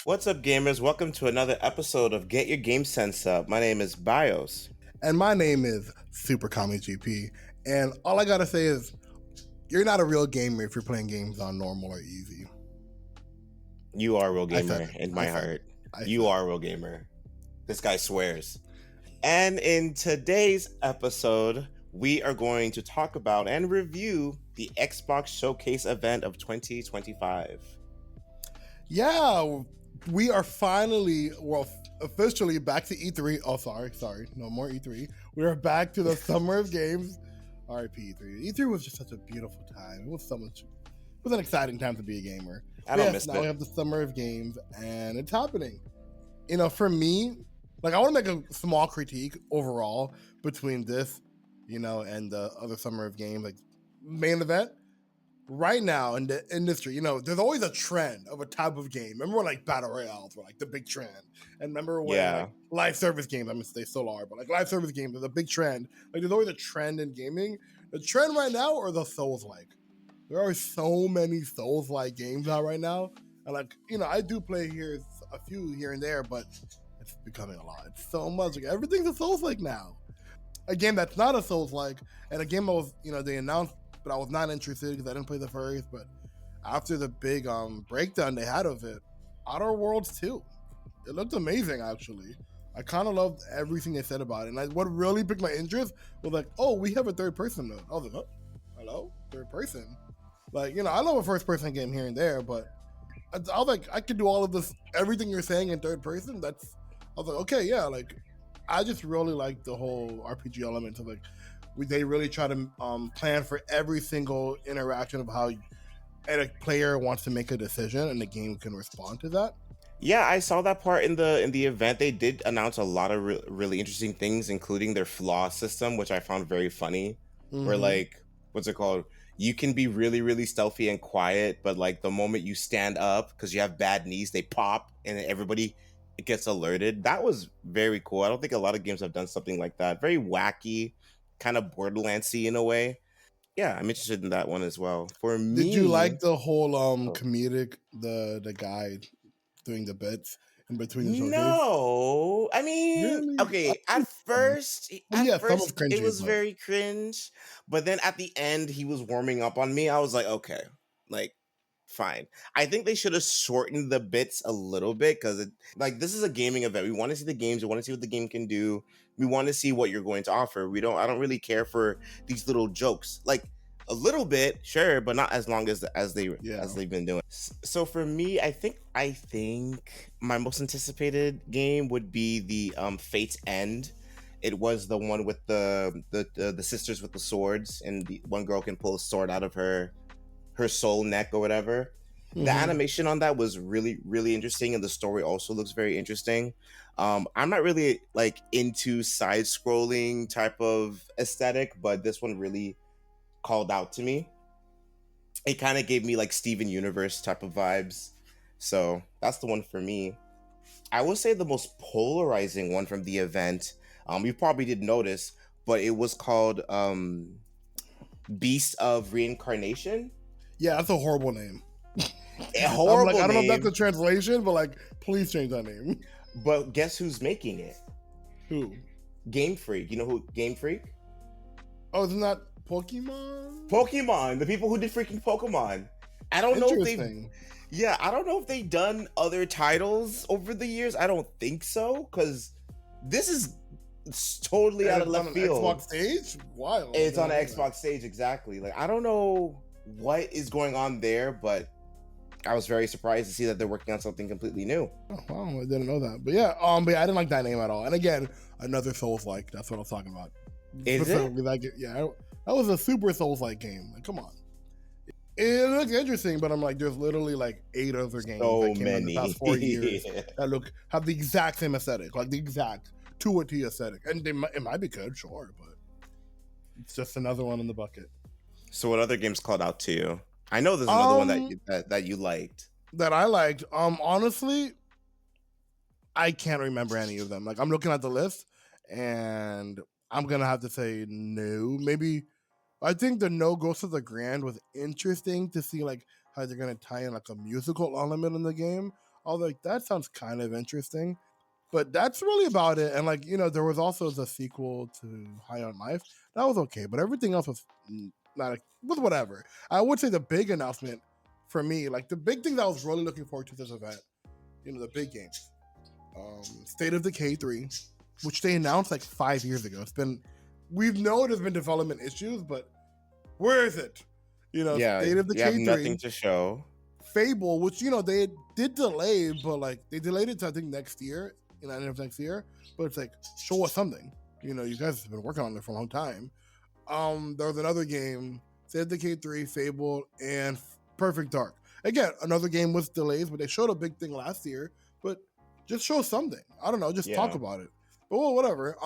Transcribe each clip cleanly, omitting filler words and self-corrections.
What's up, gamers? Welcome to another episode of Get Your Game Sense Up. My name is Bios. And my name is SuperkamiGP. And all I gotta say is, you're not a real gamer if you're playing games on normal or easy. You are a real gamer in my heart. You are a real gamer. This guy swears. And in today's episode, we are going to talk about and review the Xbox Showcase event of 2025. Yeah, we are finally, officially back to E3. Oh, sorry, no more E3. We are back to the Summer of Games. RIP E3. E3 was just such a beautiful time. It was an exciting time to be a gamer. I don't miss it. Now we have the Summer of Games, and it's happening. You know, for me, like, I want to make a small critique overall between this, you know, and the other Summer of Games, like main event. Right now in the industry, you know, there's always a trend of a type of game. Remember when like battle royales were like the big trend, and remember when like live service games, I'm gonna say Solar, but like live service games is a big trend. Like there's always a trend in gaming. The trend right now are the Souls-like. There are so many Souls-like games out right now, and like, you know, I do play here a few here and there, but it's becoming a lot. It's so much. Like everything's a Souls-like now. A game that's not a Souls-like, and a game that was, you know, they announced, but I was not interested because I didn't play the first. But after the big breakdown they had of it, Outer Worlds 2, it looked amazing actually. I kind of loved everything they said about it. And what really piqued my interest was like, oh, we have a third person mode. I was like, oh, hello, third person. Like, you know, I love a first person game here and there, but I was like, I could do all of this, everything you're saying in third person. I was like, okay, yeah, like I just really like the whole RPG element of like, they really try to plan for every single interaction of how a player wants to make a decision, and the game can respond to that. Yeah, I saw that part in the event. They did announce a lot of really interesting things, including their flaw system, which I found very funny. Mm-hmm. Where like, what's it called? You can be really, really stealthy and quiet, but like the moment you stand up because you have bad knees, they pop and everybody gets alerted. That was very cool. I don't think a lot of games have done something like that. Very wacky, kind of Borderlands-y in a way. Yeah, I'm interested in that one as well. For me, did you like the whole comedic, the guy doing the bits in between the showcase? No, I mean, really? Okay. At first, it was very cringe, but then at the end, he was warming up on me. I was like, okay, like, fine. I think they should have shortened the bits a little bit because, like, this is a gaming event. We want to see the games. We want to see what the game can do. We want to see what you're going to offer. I don't really care for these little jokes. Like a little bit, sure, but not as long as they've been doing. So for me, I think my most anticipated game would be the Fate's End. It was the one with the sisters with the swords, and the one girl can pull a sword out of her soul neck or whatever. Mm-hmm. The animation on that was really, really interesting, and the story also looks very interesting. I'm not really like into side-scrolling type of aesthetic, but this one really called out to me. It kind of gave me like Steven Universe type of vibes. So that's the one for me. I would say the most polarizing one from the event, you probably didn't notice, but it was called Beast of Reincarnation. Yeah, that's a horrible name. A horrible name. I don't know if that's the translation, but like, please change that name. But guess who's making it? Who? Game Freak. You know who? Game Freak? Oh, isn't that Pokemon? Pokemon. The people who did freaking Pokemon. I don't know if they've done other titles over the years. I don't think so, because this is totally out of left field. Xbox stage? Wild. It's on an Xbox stage, exactly. Like, I don't know what is going on there, but I was very surprised to see that they're working on something completely new. Oh, wow, I didn't know that. But yeah, I didn't like that name at all. And again, another Souls-like. That's what I was talking about. Is it? Like, yeah, that was a super Souls-like game. Like, come on. It looks interesting, but I'm like, there's literally like 8 other games that came out in the past 4 years that have the exact same aesthetic, like the exact to a T aesthetic. And it might be good, sure, but it's just another one in the bucket. So what other games called out to you? I know there's another one that you liked. That I liked. Honestly, I can't remember any of them. Like, I'm looking at the list, and I'm gonna have to say no. Maybe I think the No Ghost of the Grand was interesting to see like how they're gonna tie in like a musical element in the game. Although like, that sounds kind of interesting. But that's really about it. And like, there was also the sequel to High on Life. That was okay, but everything else was not was whatever. I would say the big announcement for me, like the big thing that I was really looking forward to this event, the big games. State of Decay 3, which they announced like 5 years ago. We've known there's been development issues, but where is it? State of Decay 3. You have nothing to show. Fable, which they did delay, but like they delayed it to I think next year, end of next year. But it's like, show us something. You guys have been working on it for a long time. There was another game, State of Decay 3, Fable, and Perfect Dark. Again, another game with delays, but they showed a big thing last year. But just show something. I don't know, just talk about it. But well, whatever.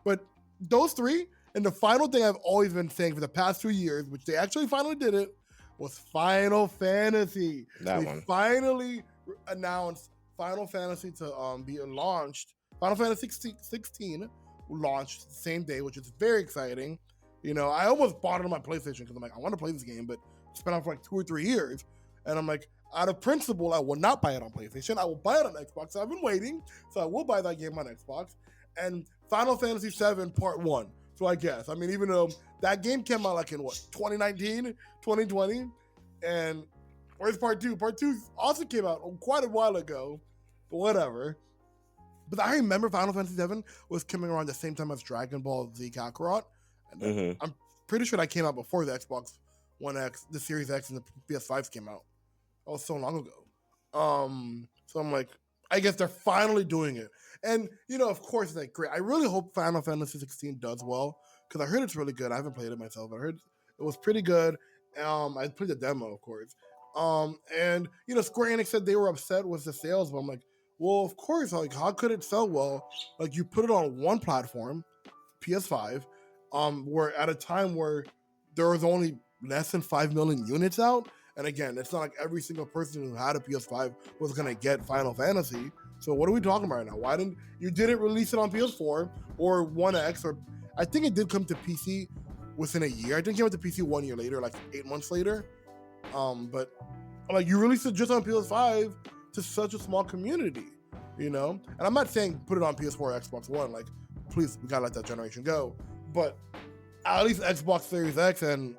But those three, and the final thing I've always been saying for the past 2 years, which they actually finally did it, was Final Fantasy. They finally announced Final Fantasy to be launched. Final Fantasy 16 launched the same day, which is very exciting. I almost bought it on my PlayStation because I'm like, I want to play this game, but it's been out for like 2 or 3 years. And I'm like, out of principle, I will not buy it on PlayStation. I will buy it on Xbox. So I've been waiting, so I will buy that game on Xbox. And Final Fantasy 7 Part 1. So I guess. I mean, even though that game came out like in 2019, 2020? And where's Part 2? Part 2 also came out quite a while ago, but whatever. But I remember Final Fantasy 7 was coming around the same time as Dragon Ball Z Kakarot. And I'm pretty sure that came out before the Xbox One X, the Series X, and the PS5s came out. That was so long ago. So I'm like, I guess they're finally doing it. And, of course, like, great. I really hope Final Fantasy 16 does well, because I heard it's really good. I haven't played it myself. I heard it was pretty good. I played the demo, of course. And, Square Enix said they were upset with the sales, but I'm like, well, of course, like, how could it sell well? Like, you put it on one platform, PS5, where at a time where there was only less than 5 million units out. And again, it's not like every single person who had a PS5 was going to get Final Fantasy. So what are we talking about right now? Why didn't you release it on PS4 or One X? Or I think it did come to PC within a year. I think it came to PC 1 year later, like 8 months later. But like, you released it just on PS5 to such a small community, And I'm not saying put it on PS4 or Xbox One. Like, please, we gotta let that generation go. But at least Xbox Series X and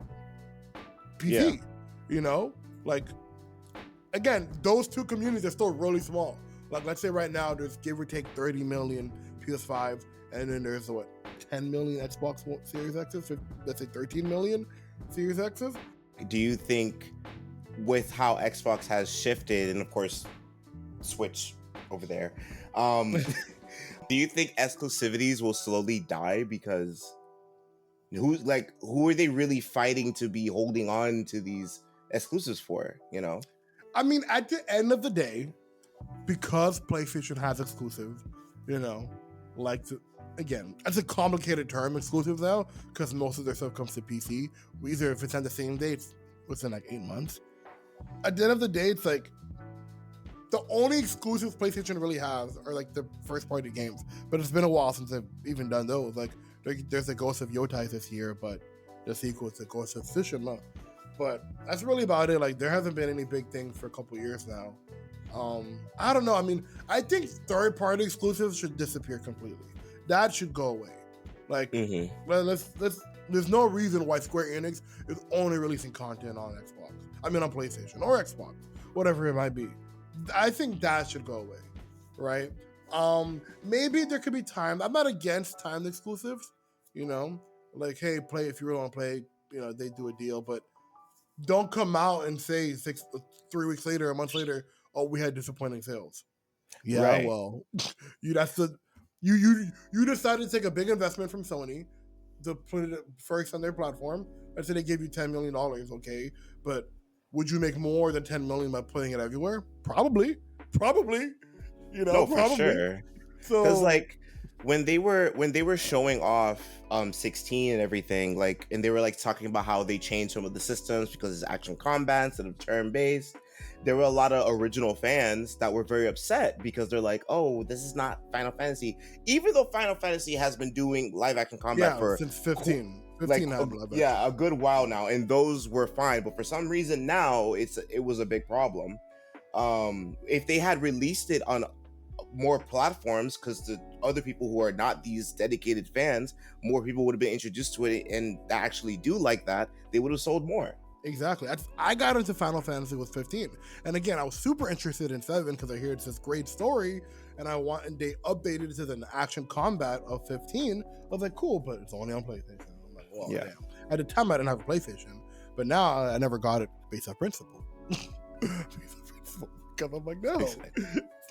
PC. Like, again, those two communities are still really small. Like, let's say right now there's give or take 30 million PS5, and then there's 10 million Xbox Series X's, let's say 13 million Series X's. Do you think with how Xbox has shifted, and of course Switch over there, do you think exclusivities will slowly die? Because who are they really fighting to be holding on to these exclusives for? I mean, at the end of the day, because PlayStation has exclusives, again, that's a complicated term, exclusive now, because most of their stuff comes to PC. Either if it's on the same day, it's within like 8 months. At the end of the day, it's like the only exclusives PlayStation really has are like the first party games. But it's been a while since they've even done those. Like, there's a Ghost of Yotai this year, but the sequel to Ghost of Tsushima. But that's really about it. Like, there hasn't been any big things for a couple years now. I don't know. I mean, I think third-party exclusives should disappear completely. That should go away. Like, there's no reason why Square Enix is only releasing content on Xbox. I mean, on PlayStation or Xbox, whatever it might be. I think that should go away, right? Maybe there could be timed. I'm not against timed exclusives, like, hey, play if you really want to play. They do a deal, but don't come out and say 3 weeks later, a month later, oh, we had disappointing sales. Yeah, right. Well, you decided to take a big investment from Sony to put it first on their platform. I said they gave you $10 million, okay, but would you make more than $10 million by putting it everywhere? Probably. No, for probably. Sure. So, because like when they were showing off 16 and everything, like, and they were like talking about how they changed some of the systems because it's action combat instead of turn based. there were a lot of original fans that were very upset because they're like, "Oh, this is not Final Fantasy." Even though Final Fantasy has been doing live action combat for since 15. like 15 had live a good while now, and those were fine. But for some reason now, it was a big problem. If they had released it on more platforms, because the other people who are not these dedicated fans, more people would have been introduced to it and actually do like that, they would have sold more. Exactly. I got into Final Fantasy with 15, and again, I was super interested in 7 because I hear it's this great story, and and they updated it to the action combat of 15. I was like, cool, but it's only on PlayStation. I'm like, well, Yeah. damn. At the time, I didn't have a PlayStation, but now I never got it based on principle. Because I'm like, no, it's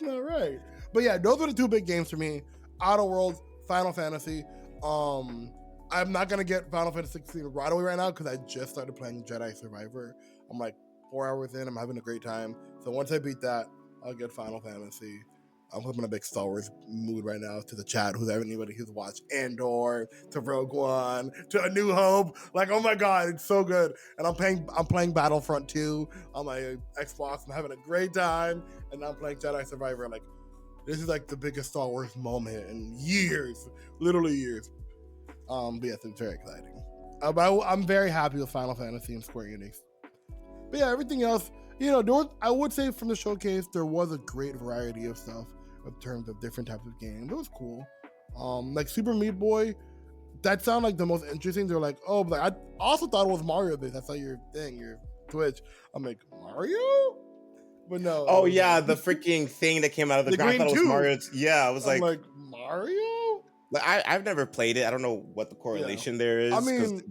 not right. But yeah, those are the two big games for me: Outer Worlds, Final Fantasy. I'm not gonna get Final Fantasy 16 right away right now because I just started playing Jedi Survivor. I'm like 4 hours in. I'm having a great time. So once I beat that, I'll get Final Fantasy. I'm in a big Star Wars mood right now. To the chat, anybody who's watched Andor, to Rogue One, to A New Hope, like, oh my god, it's so good. And I'm playing Battlefront 2 on my Xbox. I'm having a great time, and I'm playing Jedi Survivor. Like, this is like the biggest Star Wars moment in years, literally years. But yes, it's very exciting. But I'm very happy with Final Fantasy and Square Enix. But yeah, everything else, I would say from the showcase, there was a great variety of stuff in terms of different types of games. It was cool. Like Super Meat Boy, that sounded like the most interesting. They're like, oh, but I also thought it was Mario based. That's not your thing, your Twitch. I'm like, Mario? But no. Oh yeah, the freaking thing that came out of the ground. I thought it was Mario. Yeah, I was like Mario? Like I've never played it. I don't know what the correlation there is. I mean,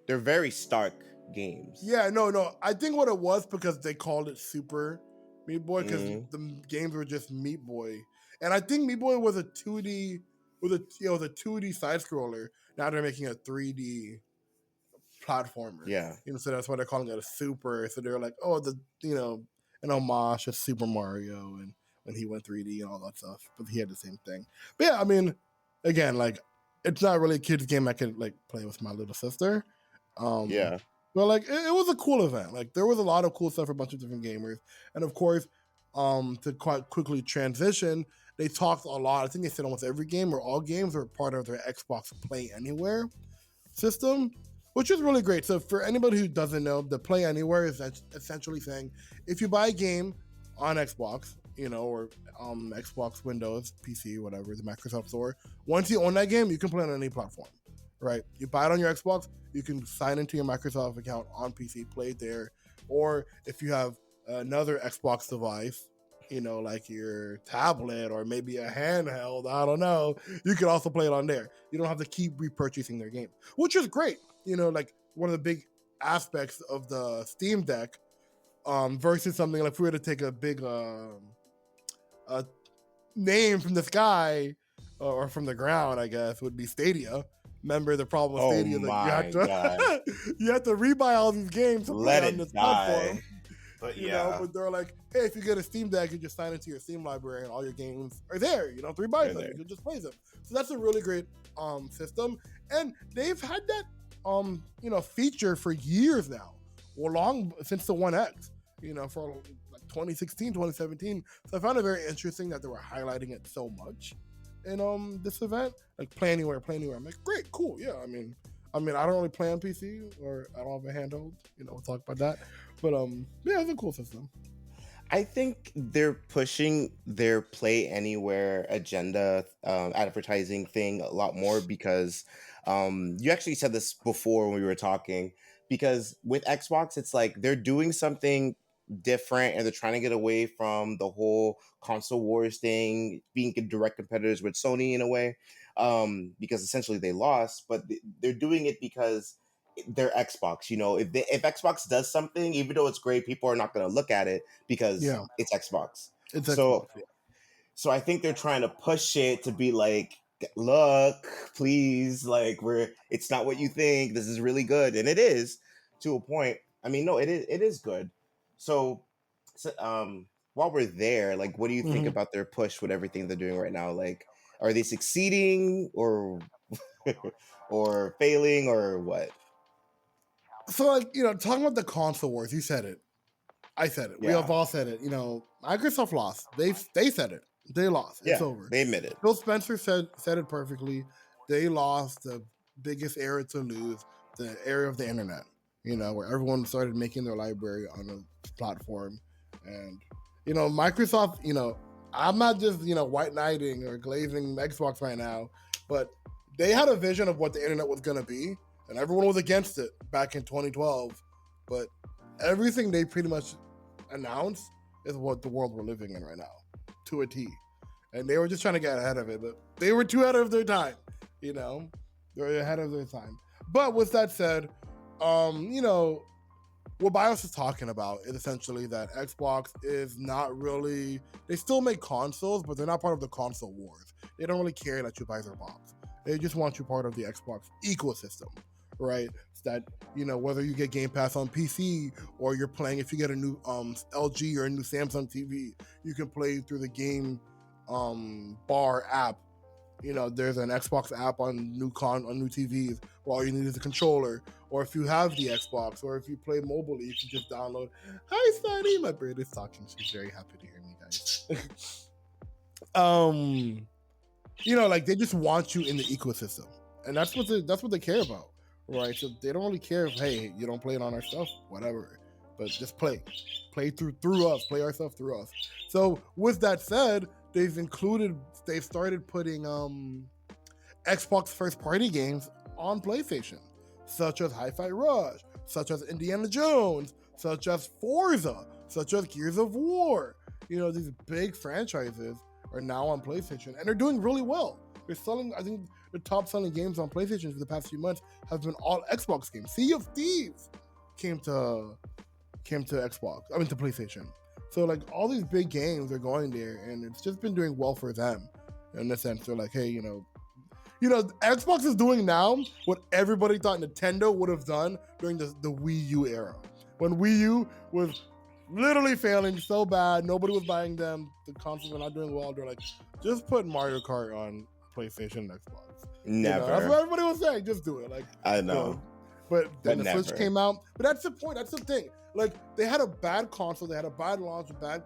they're very stark games. Yeah, no. I think what it was because they called it Super Meat Boy because the games were just Meat Boy, and I think Meat Boy was a 2D with a 2D side scroller. Now they're making a 3D platformer. Yeah, so that's why they're calling it a Super. So they're like, oh, an homage to Super Mario and when he went 3D and all that stuff. But he had the same thing. But yeah, I mean, again, like, it's not really a kid's game I could like play with my little sister. Yeah. But like it was a cool event. Like there was a lot of cool stuff for a bunch of different gamers. And of course, to quite quickly transition, they talked a lot. I think they said almost every game or all games are part of their Xbox Play Anywhere system, which is really great. So for anybody who doesn't know, the Play Anywhere is essentially saying if you buy a game on Xbox, or Xbox, Windows, PC, whatever, the Microsoft Store, once you own that game, you can play on any platform, right? You buy it on your Xbox, you can sign into your Microsoft account on PC, play it there. Or if you have another Xbox device, like your tablet or maybe a handheld, I don't know, you can also play it on there. You don't have to keep repurchasing their game, which is great. Like one of the big aspects of the Steam Deck versus something like if we were to take a big name from the sky or from the ground, I guess, would be Stadia. Remember the problem with Stadia? You have to rebuy all these games to play on this platform. But but they're like, hey, if you get a Steam Deck, you just sign into your Steam library and all your games are there. You don't have to rebuy them. You can just play them. So that's a really great system. And they've had that feature for years now. Well, long since the 1X, for like 2016, 2017. So I found it very interesting that they were highlighting it so much in this event. Like play anywhere. I'm like, great, cool, yeah. I mean, I don't really play on PC or I don't have a handheld. We'll talk about that. But yeah, it's a cool system. I think they're pushing their Play Anywhere agenda advertising thing a lot more because you actually said this before when we were talking. Because with Xbox, it's like they're doing something different and they're trying to get away from the whole console wars thing, being direct competitors with Sony in a way, because essentially they lost. But they're doing it because they're Xbox. If Xbox does something, even though it's great, people are not going to look at it because it's Xbox. So I think they're trying to push it to be like, look, please, like it's not what you think. This is really good, and it is to a point. I mean, no, it is good. So while we're there, like, what do you think about their push with everything they're doing right now? Like, are they succeeding or or failing or what? So, like, talking about the console wars, you said it. I said it. We have all said it. Microsoft lost. They said it. They lost. It's over. They admit it. Phil Spencer said it perfectly. They lost the biggest era to lose, the era of the internet. Where everyone started making their library on a platform, and Microsoft. I'm not just white knighting or glazing Xbox right now, but they had a vision of what the internet was going to be, and everyone was against it back in 2012. But everything they pretty much announced is what the world we're living in right now, to a T. And they were just trying to get ahead of it, but they were too ahead of their time. They were ahead of their time. But with that said, what Bios is talking about is essentially that Xbox is not really, they still make consoles, but they're not part of the console wars. They don't really care that you buy their box. They just want you part of the Xbox ecosystem, right? So that, whether you get Game Pass on PC or you're playing, if you get a new LG or a new Samsung TV, you can play through the Game Bar app. There's an Xbox app on new TVs where all you need is a controller. Or if you have the Xbox, or if you play mobile, you can just download. Hi, Sunny. My bird is talking. She's very happy to hear me, guys. Like they just want you in the ecosystem, and that's what they care about, right? So they don't really care if, hey, you don't play it on our stuff, whatever, but just play through us, play our stuff through us. So with that said, they've started putting Xbox first party games on PlayStation, such as Hi-Fi Rush, such as Indiana Jones, such as Forza, such as Gears of War. These big franchises are now on PlayStation, and they're doing really well. They're selling, I think the top selling games on PlayStation for the past few months have been all Xbox games. Sea of Thieves came to Xbox, to PlayStation. So like all these big games are going there, and it's just been doing well for them. In the sense, they're like, hey, Xbox is doing now what everybody thought Nintendo would have done during the Wii U era, when Wii U was literally failing so bad, nobody was buying them, the consoles were not doing well. They're like, just put Mario Kart on PlayStation and Xbox. Never. That's what everybody was saying. Just do it. Like, I know. But then the Switch came out. But that's the point. That's the thing. Like, they had a bad console. They had a bad launch, bad,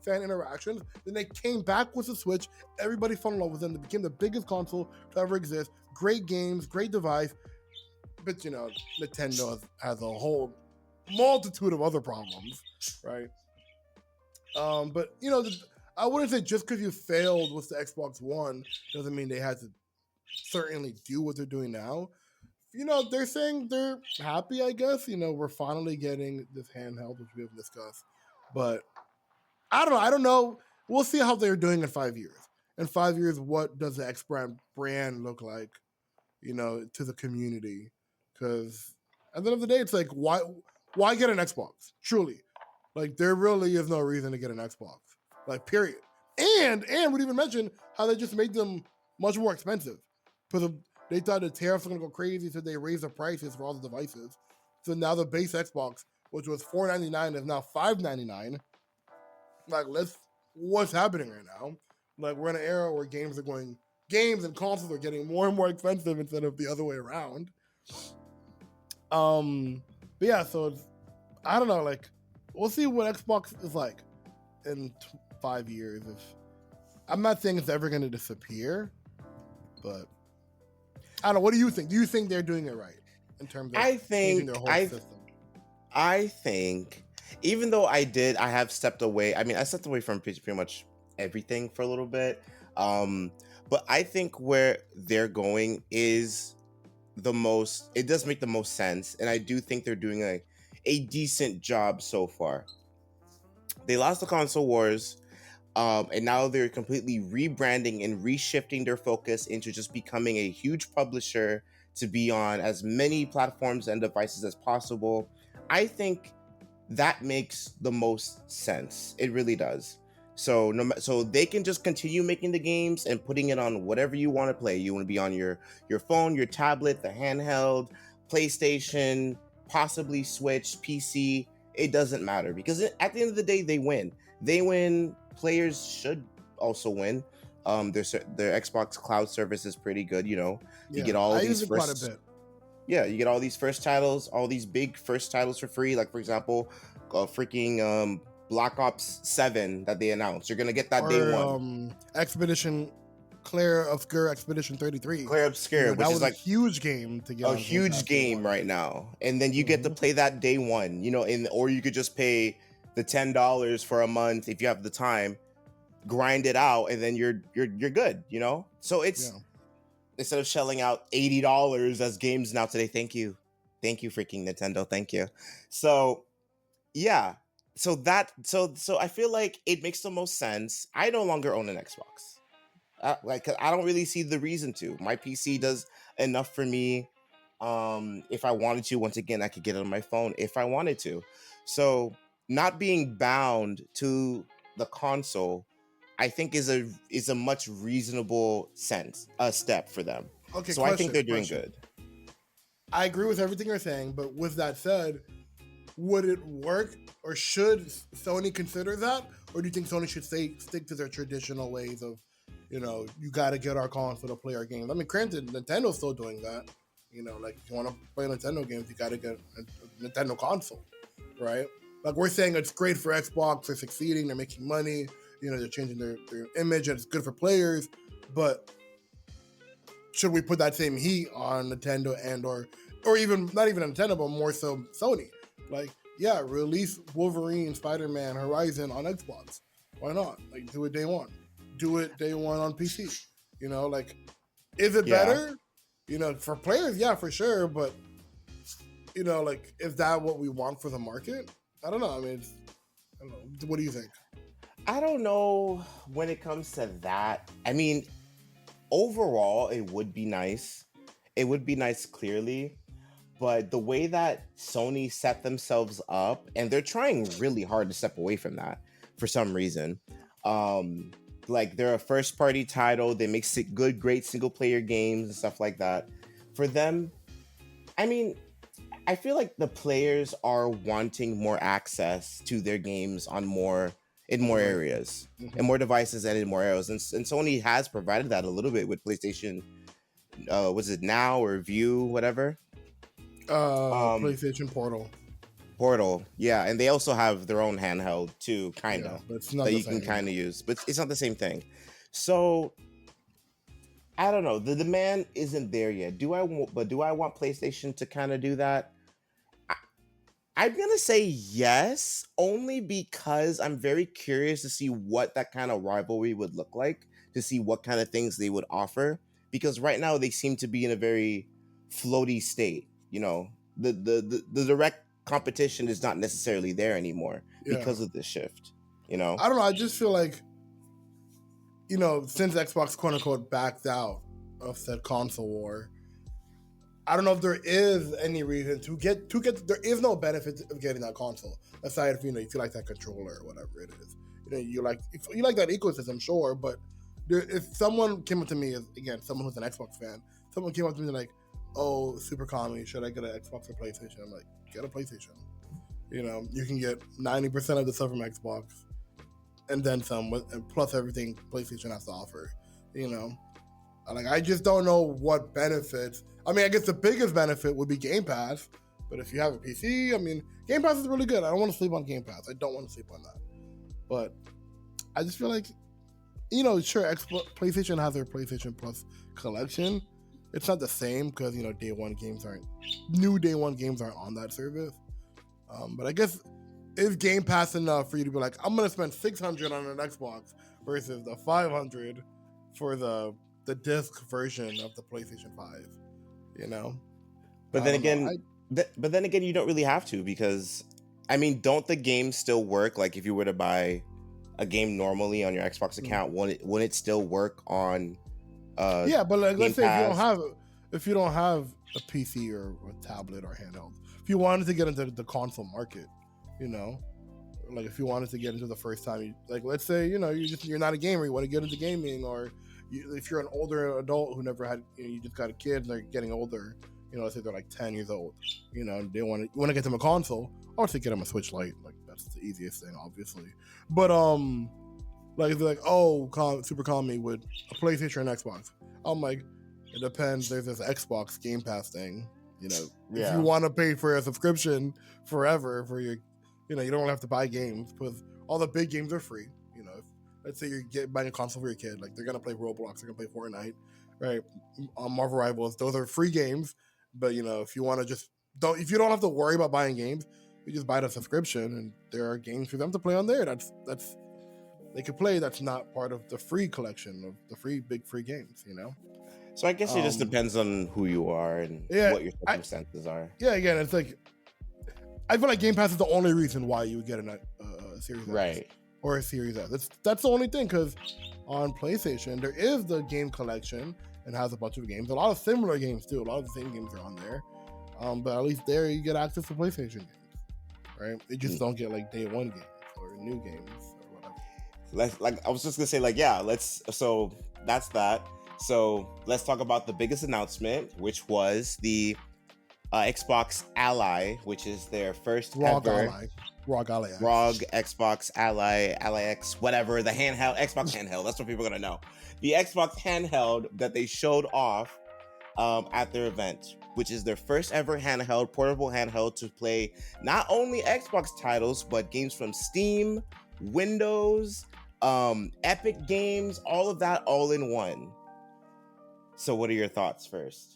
fan interactions. Then they came back with the Switch. Everybody fell in love with them. It became the biggest console to ever exist. Great games, great device. But, Nintendo has a whole multitude of other problems, right? But, I wouldn't say just because you failed with the Xbox One doesn't mean they had to certainly do what they're doing now. They're saying they're happy, I guess. We're finally getting this handheld, which we have discussed. But I don't know. We'll see how they're doing in 5 years. In 5 years, what does the X brand look like, to the community? Because at the end of the day, it's like, why get an Xbox? Truly. Like, there really is no reason to get an Xbox. Like, period. And we'd even mention how they just made them much more expensive. Because they thought the tariffs were going to go crazy, so they raised the prices for all the devices. So now the base Xbox, which was $499, is now $599. Like, what's happening right now? Like, we're in an era where games and consoles are getting more and more expensive instead of the other way around. But yeah, so I don't know. Like, we'll see what Xbox is like in 5 years. I'm not saying it's ever going to disappear, but I don't know. What do you think? Do you think they're doing it right in terms of changing their whole system? I think, even though I have stepped away. I mean, I stepped away from pretty much everything for a little bit. But I think where they're going is it does make the most sense. And I do think they're doing a decent job so far. They lost the console wars. And now they're completely rebranding and reshifting their focus into just becoming a huge publisher to be on as many platforms and devices as possible. I think that makes the most sense. It really does. So they can just continue making the games and putting it on whatever you want to play. You want to be on your phone, your tablet, the handheld, PlayStation, possibly Switch, PC. It doesn't matter, because at the end of the day, they win. Players should also win. Their Xbox cloud service is pretty good. You get all I these use it quite a bit. Yeah, you get all these first titles, all these big first titles for free. Like for example, freaking Black Ops 7 that they announced. You're gonna get that day one. Expedition Claire Obscure Expedition 33. Claire Obscure, which that is was like a huge game to get a on Game Pass huge game right now, and then you get to play that day one. Or you could just pay the $10 for a month if you have the time, grind it out, and then you're good. So it's instead of shelling out $80 as games now today. Thank you, freaking Nintendo. Thank you. So yeah, so I feel like it makes the most sense. I no longer own an Xbox. I don't really see the reason to. My PC does enough for me. If I wanted to, once again, I could get it on my phone if I wanted to. So not being bound to the console, I think is a much reasonable step for them. Okay, so I think they're doing good. I agree with everything you're saying, but with that said, would it work, or should Sony consider that, or do you think Sony should stick to their traditional ways of, you got to get our console to play our games? I mean, granted, Nintendo's still doing that. Like if you want to play Nintendo games, you got to get a Nintendo console, right? Like we're saying it's great for Xbox, they're succeeding, they're making money, they're changing their image, and it's good for players, but should we put that same heat on Nintendo or even, not even Nintendo, but more so Sony? Like, yeah, release Wolverine, Spider-Man, Horizon on Xbox. Why not? Like, do it day one. Do it day one on PC. Like, is it better? For players, yeah, for sure. But, like, is that what we want for the market? I don't know. I mean, I don't know. What do you think? I don't know when it comes to that. I mean, overall, it would be nice. It would be nice, clearly. But the way that Sony set themselves up, and they're trying really hard to step away from that for some reason. Like they're a first party title. They make great single player games and stuff like that. For them, I mean, I feel like the players are wanting more access to their games in more areas, and more devices, and in more areas. And Sony has provided that a little bit with PlayStation. Was it Now or View, whatever? PlayStation Portal, yeah, and they also have their own handheld too, kind of, that you can kind of use, but it's not the same thing. So I don't know. The demand isn't there yet. Do I want PlayStation to kind of do that? I'm gonna say yes, only because I'm very curious to see what that kind of rivalry would look like, to see what kind of things they would offer. Because right now they seem to be in a very floaty state. The direct competition is not necessarily there anymore because of this shift. I don't know. I just feel like, since Xbox quote unquote backed out of said console war, I don't know if there is any reason to get. There is no benefit of getting that console aside if if you like that controller or whatever it is. You like that ecosystem, sure, but if someone came up to me, again, someone who's an Xbox fan, someone came up to me like, "Oh, SuperKami, should I get an Xbox or PlayStation?" I'm like, get a PlayStation. You can get 90% of the stuff from Xbox, and then some, plus everything PlayStation has to offer. I just don't know what benefits. I mean, I guess the biggest benefit would be Game Pass, but if you have a PC, I mean, Game Pass is really good. I don't want to sleep on Game Pass. I don't want to sleep on that. But I just feel like, sure, PlayStation has their PlayStation Plus collection. It's not the same because, new day one games aren't on that service. But I guess, is Game Pass enough for you to be like, I'm going to spend $600 on an Xbox versus the $500 for the disc version of the PlayStation 5, But then again, you don't really have to, because, I mean, don't the games still work? Like if you were to buy a game normally on your Xbox account, wouldn't it still work on yeah, but let's say if you don't have a PC or a tablet or handheld, if you wanted to get into the console market, like if you wanted to get into the first time, let's say you're not a gamer, you want to get into gaming, or if you're an older adult who never had, you just got a kid and they're getting older, let's say they're like 10 years old, they want to get them a console, obviously get them a Switch Lite, like that's the easiest thing, obviously. But they're like, oh, SuperKami with a PlayStation and Xbox. I'm like, it depends. There's this Xbox Game Pass thing, You know, if you want to pay for a subscription forever for your, you know, you don't have to buy games because all the big games are free. You know, if, let's say you're buying a console for your kid, like they're gonna play Roblox, they're gonna play Fortnite, right? Marvel Rivals, those are free games. But you know, if you want to just if you don't have to worry about buying games, you just buy the subscription, and there are games for them to play on there. That's they could play. That's not part of the free collection of the big free games. You know. So I guess it just depends on who you are and what your circumstances are. Yeah, again, it's like I feel like Game Pass is the only reason why you would get a Series X, right, or a Series S. That's the only thing, because on PlayStation there is the game collection and has a bunch of games. A lot of similar games too. A lot of the same games are on there, but at least there you get access to PlayStation games, right? You just don't get like day one games or new games or whatever. Like I was just gonna say, like, yeah, so that's that. So let's talk about the biggest announcement, which was the Xbox Ally, which is their first ROG ever Ally. ROG Xbox Ally X, whatever, the handheld, Xbox handheld. That's what people are gonna know. The Xbox handheld that they showed off at their event, which is their first ever handheld, portable handheld to play not only Xbox titles, but games from Steam, Windows, Epic Games, all of that all in one. So what are your thoughts first?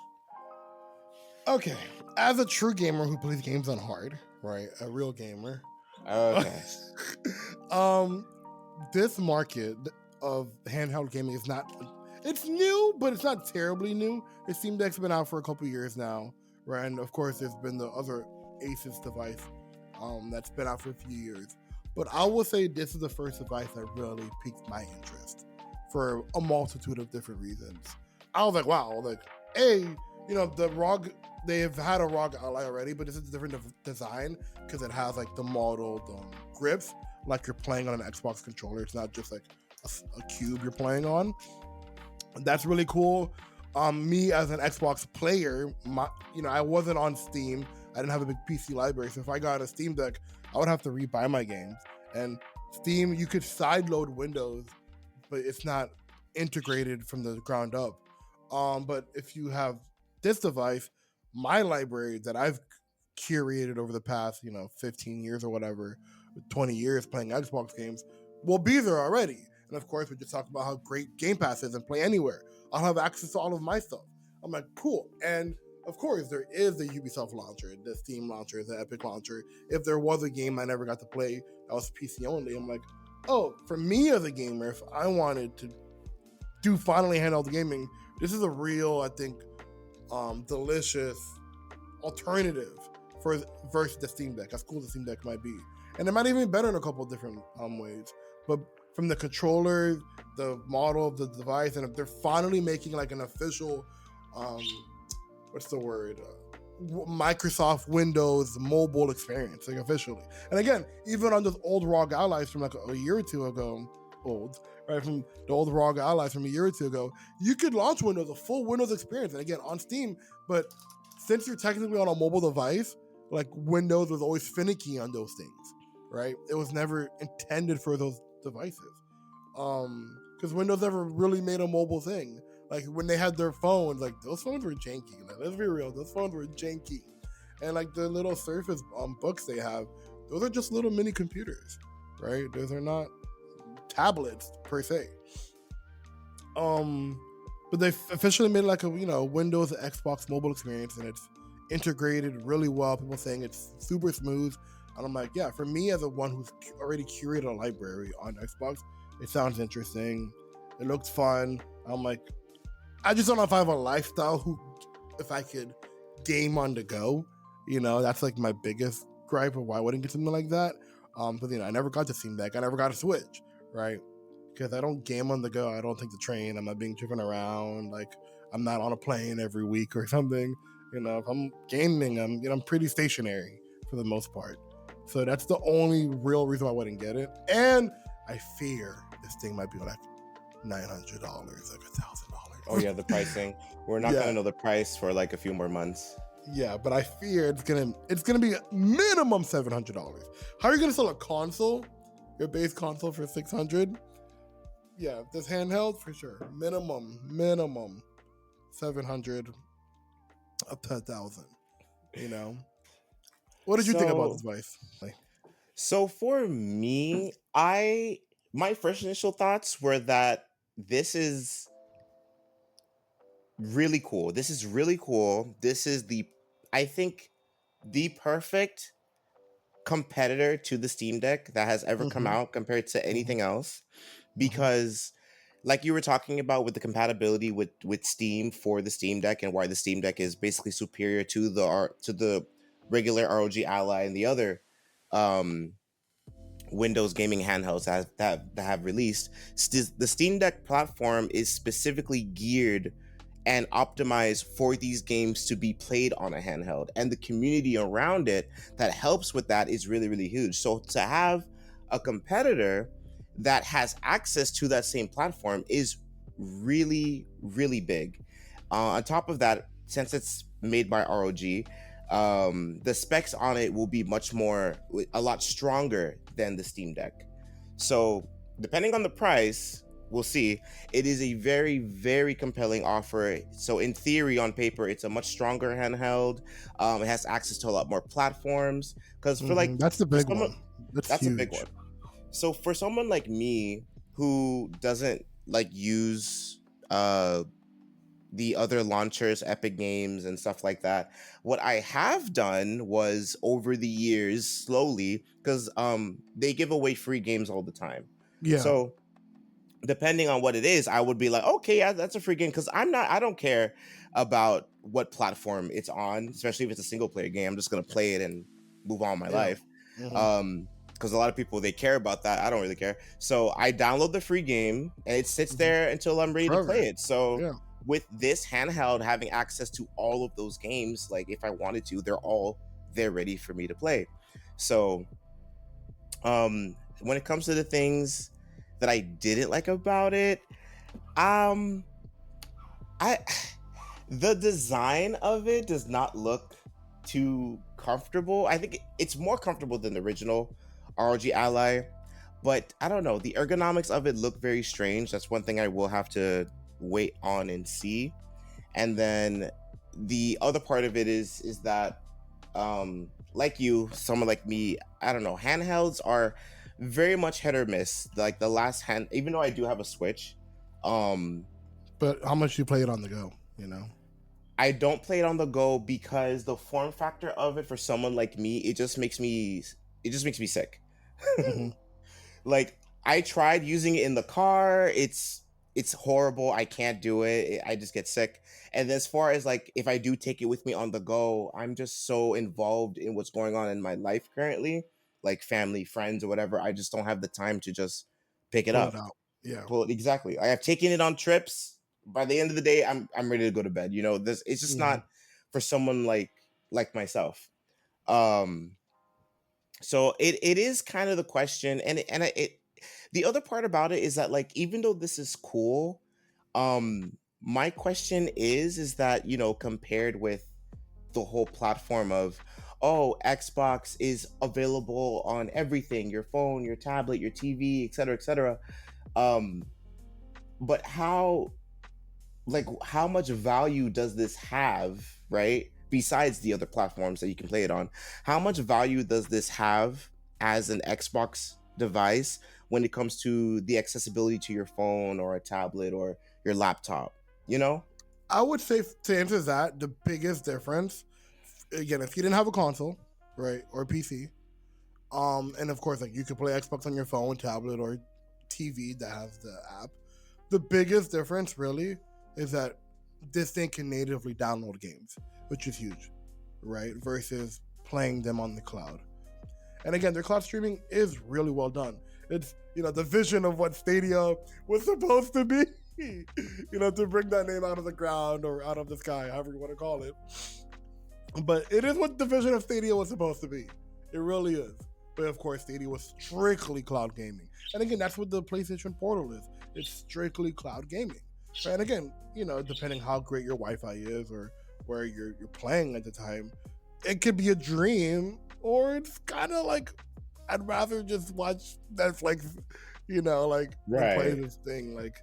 Okay, as a true gamer who plays games on hard, right? A real gamer. Okay. This market of handheld gaming is not, it's new, but it's not terribly new. It Steam Deck's been out for a couple years now, right? And of course, there's been the other Asus device that's been out for a few years. But I will say this is the first device that really piqued my interest for a multitude of different reasons. I was like, wow, like, you know, the ROG, they have had a ROG Ally already, but this is a different design because it has like the modeled grips, like you're playing on an Xbox controller. It's not just like a cube you're playing on. That's really cool. Me as an Xbox player, I wasn't on Steam. I didn't have a big PC library, so if I got a Steam Deck, I would have to rebuy my games. And Steam, you could sideload Windows, but it's not integrated from the ground up. But if you have this device, my library that I've curated over the past, 15 years or whatever, 20 years playing Xbox games, will be there already. And of course, we just talked about how great Game Pass is and Play Anywhere. I'll have access to all of my stuff. I'm like, cool. And of course, there is the Ubisoft launcher, the Steam launcher, the Epic launcher. If there was a game I never got to play that was PC only, I'm like, oh, for me as a gamer, if I wanted to do finally handheld gaming, this is a real, I think, delicious alternative versus the Steam Deck, as cool as the Steam Deck might be. And it might even be better in a couple of different ways. But from the controller, the model of the device, and if they're finally making like an official, Microsoft Windows mobile experience, like officially. And again, even on those old ROG Allies from like a year or two ago, from the old ROG Allies from a year or two ago, you could launch Windows, a full Windows experience, and again, on Steam. But since you're technically on a mobile device, like Windows was always finicky on those things, right? It was never intended for those devices. Because Windows never really made a mobile thing. Like when they had their phones, like those phones were janky. Like, let's be real, those phones were janky. And like the little Surface books they have, those are just little mini computers, right? Those are not tablets per se. But they officially made like a Windows Xbox mobile experience, and it's integrated really well. People saying it's super smooth, and I'm like, yeah. For me as a one who's already curated a library on Xbox, it sounds interesting. It looks fun. I'm like, I just don't know if I have a lifestyle if I could game on the go. That's like my biggest gripe of why I wouldn't get something like that. But I never got to Steam Deck. I never got a Switch, right? Because I don't game on the go. I don't take the train. I'm not being driven around. Like, I'm not on a plane every week or something. If I'm gaming, I'm pretty stationary for the most part. So that's the only real reason why I wouldn't get it. And I fear this thing might be like $900, like $1,000. Oh yeah, the pricing. We're not gonna know the price for like a few more months. Yeah, but I fear it's gonna be a minimum $700. How are you gonna sell a console, your base console, for $600? Yeah, this handheld for sure. Minimum $700 up to $1,000. You know, what did you think about this device? So for me, my first initial thoughts were that this is really cool. This is really cool. This is I think, the perfect competitor to the Steam Deck that has ever come out compared to anything else. Because, like you were talking about with the compatibility with Steam for the Steam Deck, and why the Steam Deck is basically superior to the regular ROG Ally and the other um Windows gaming handhelds that have released. The Steam Deck platform is specifically geared and optimized for these games to be played on a handheld, and the community around it that helps with that is really, really huge. So to have a competitor that has access to that same platform is really, really big. On top of that, since it's made by ROG, the specs on it will be a lot stronger than the Steam Deck. So depending on the price, we'll see. It is a very, very compelling offer. So in theory, on paper, it's a much stronger handheld. It has access to a lot more platforms. Because that's the big one. That's a big one. So for someone like me who doesn't use the other launchers, Epic Games and stuff like that, what I have done was, over the years, slowly, because they give away free games all the time. Yeah. So depending on what it is, I would be like, okay, yeah, that's a free game, because I don't care about what platform it's on, especially if it's a single player game. I'm just gonna play it and move on with my life. Because a lot of people, they care about that. I don't really care. So I download the free game and it sits there until I'm ready to play it. So with this handheld having access to all of those games, like if I wanted to, they're all there ready for me to play. So when it comes to the things that I didn't like about it, the design of it does not look too comfortable. I think it's more comfortable than the original ROG Ally, but I don't know, the ergonomics of it look very strange. That's one thing I will have to wait on and see. And then the other part of it is that like you, someone like me, I don't know, handhelds are very much hit or miss. Like the last hand, even though I do have a Switch, but how much do you play it on the go? I don't play it on the go because the form factor of it, for someone like me, it just makes me sick. Like, I tried using it in the car. It's horrible. I can't do it. I just get sick. And as far as like, if I do take it with me on the go, I'm just so involved in what's going on in my life currently, like family, friends, or whatever. I just don't have the time to just pick it up. Pull it, exactly. I have taken it on trips. By the end of the day, I'm ready to go to bed. It's just not for someone like myself. So it is kind of the question, and the other part about it is that, like, even though this is cool, my question is that, compared with the whole platform of, oh, Xbox is available on everything, your phone, your tablet, your TV, etc., etc. But how much value does this have, right? Besides the other platforms that you can play it on, how much value does this have as an Xbox device when it comes to the accessibility to your phone or a tablet or your laptop? I would say, to answer that, the biggest difference, again, if you didn't have a console, right, or a PC, and of course, like, you could play Xbox on your phone, tablet, or TV that has the app. The biggest difference really is that this thing can natively download games, which is huge, right? Versus playing them on the cloud. And again, their cloud streaming is really well done. It's, the vision of what Stadia was supposed to be, to bring that name out of the ground or out of the sky, however you want to call it. But it is what the vision of Stadia was supposed to be. It really is. But of course, Stadia was strictly cloud gaming. And again, that's what the PlayStation Portal is. It's strictly cloud gaming. Right? And again, depending how great your Wi-Fi is or where you're playing at the time, it could be a dream, or it's kind of like, I'd rather just watch Netflix, and play this thing. Like,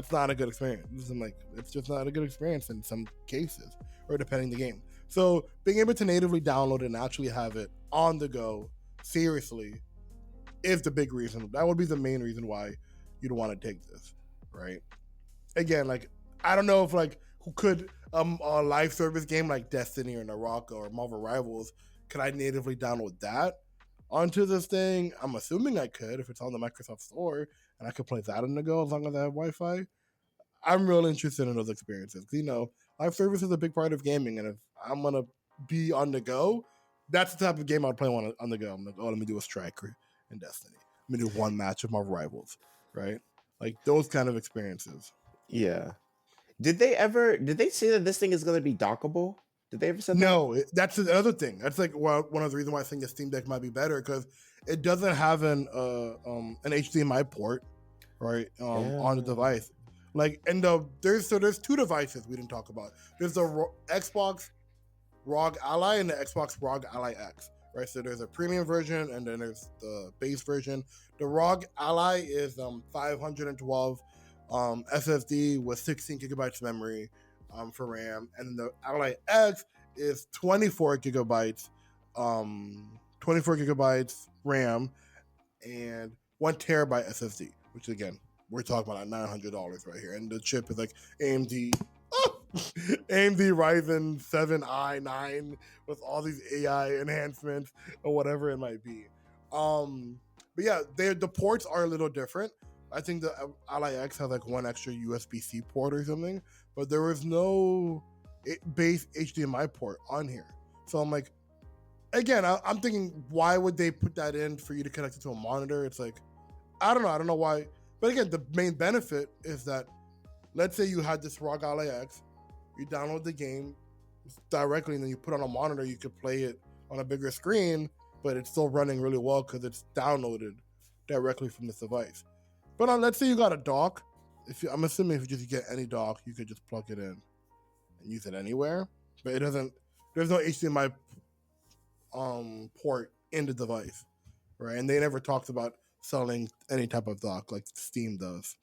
it's not a good experience. I'm like, it's just not a good experience in some cases, or depending the game. So being able to natively download it and actually have it on the go, seriously, is the big reason. That would be the main reason why you'd want to take this, right? Again, like, I don't know if like who could a live service game like Destiny or Naraka or Marvel Rivals, could I natively download that onto this thing? I'm assuming I could if it's on the Microsoft Store and I could play that on the go as long as I have Wi-Fi. I'm real interested in those experiences. You know, live service is a big part of gaming, and if I'm gonna be on the go, that's the type of game I'd play on the go. I'm like, oh, let me do a striker in Destiny. Let me do one match of Marvel Rivals, right? Like those kind of experiences. Yeah. Did they say that this thing is going to be dockable? Did they ever say that? No, that's the other thing. That's like one of the reasons why I think the Steam Deck might be better, because it doesn't have an HDMI port, right, on the device. Like, and there's two devices we didn't talk about. There's the Xbox ROG Ally and the Xbox ROG Ally X, right? So there's a premium version and then there's the base version. The ROG Ally is 512 SSD with 16 gigabytes memory for RAM, and the Ally X is 24 gigabytes, 24 gigabytes RAM and 1 terabyte SSD, which again, we're talking about $900 right here. And the chip is like AMD AMD Ryzen 7 i9 with all these AI enhancements or whatever it might be. But yeah, the ports are a little different. I think the Ally X has like one extra USB-C port or something, but there was no base HDMI port on here. So I'm like, again, I'm thinking, why would they put that in for you to connect it to a monitor? It's like, I don't know why. But again, the main benefit is that, let's say you had this ROG Ally X, you download the game directly, and then you put on a monitor, you could play it on a bigger screen, but it's still running really well because it's downloaded directly from this device. But let's say you got a dock. I'm assuming if you just get any dock, you could just plug it in and use it anywhere. But it doesn't. There's no HDMI port in the device, right? And they never talked about selling any type of dock like Steam does.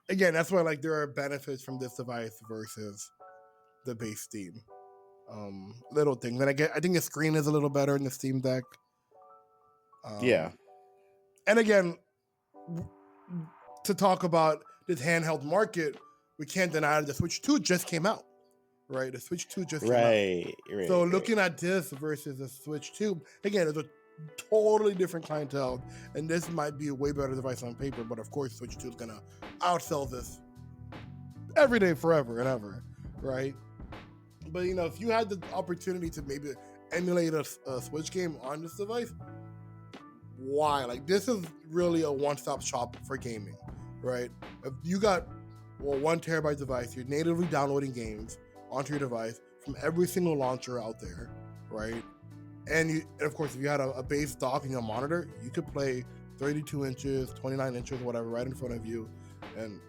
Again, that's why like there are benefits from this device versus the base Steam. Little things, and I think the screen is a little better in the Steam Deck. Yeah. And again, to talk about this handheld market, we can't deny that the Switch 2 just came out, right? The Switch 2 just came out. Right. So looking at this versus the Switch 2, again, it's a totally different clientele, and this might be a way better device on paper, but of course Switch 2 is gonna outsell this every day, forever and ever, right? But you know, if you had the opportunity to maybe emulate a Switch game on this device, why? Like, this is really a one-stop shop for gaming, right? If you got 1 terabyte device, you're natively downloading games onto your device from every single launcher out there, right? And of course, if you had a base dock in your monitor, you could play 32 inches, 29 inches, whatever, right in front of you, and